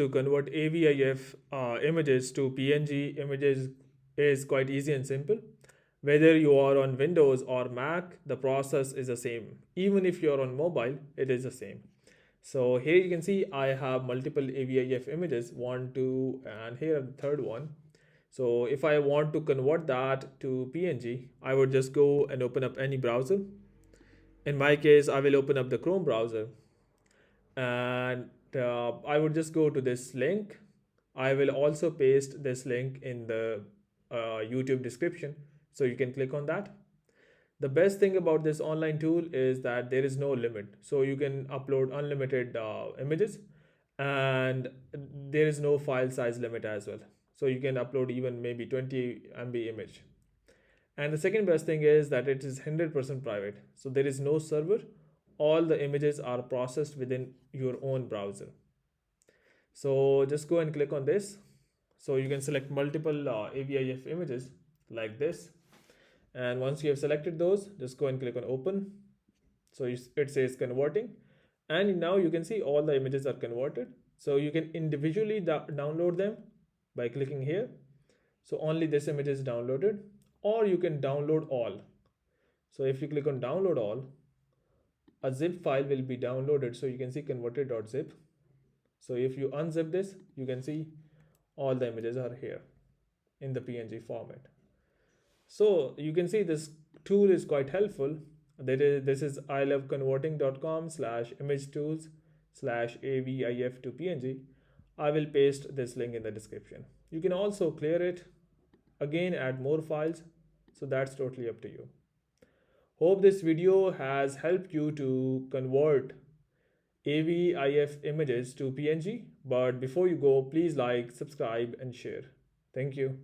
To convert AVIF images to PNG images is quite easy and simple. Whether you are on Windows or Mac, the process is the same. Even if you're on mobile, it is the same. So here you can see I have multiple AVIF images, one, two, and here the third one. So if I want to convert that to PNG, I would just go and open up any browser. In my case, I will open up the Chrome browser, and I would just go to this link. I will also paste this link in the YouTube description, so you can click on that. The best thing about this online tool is that there is no limit, so you can upload unlimited images, and there is no file size limit as well. So you can upload even maybe 20 MB image. And the second best thing is that it is 100% private. So there is no server. All the images are processed within your own browser. So just go and click on this. So you can select multiple AVIF images like this. And once you have selected those, just go and click on open. So it says converting. And now you can see all the images are converted. So you can individually download them by clicking here. So only this image is downloaded, or you can download all. So if you click on download all, a zip file will be downloaded. So you can see converted.zip. So if you unzip this, you can see all the images are here in the PNG format. So you can see this tool is quite helpful. This is iloveconverting.com/image tools/AVIF to PNG. I will paste this link in the description. You can also clear it, again add more files. So that's totally up to you. Hope this video has helped you to convert AVIF images to PNG. But before you go, please like, subscribe, and share. Thank you.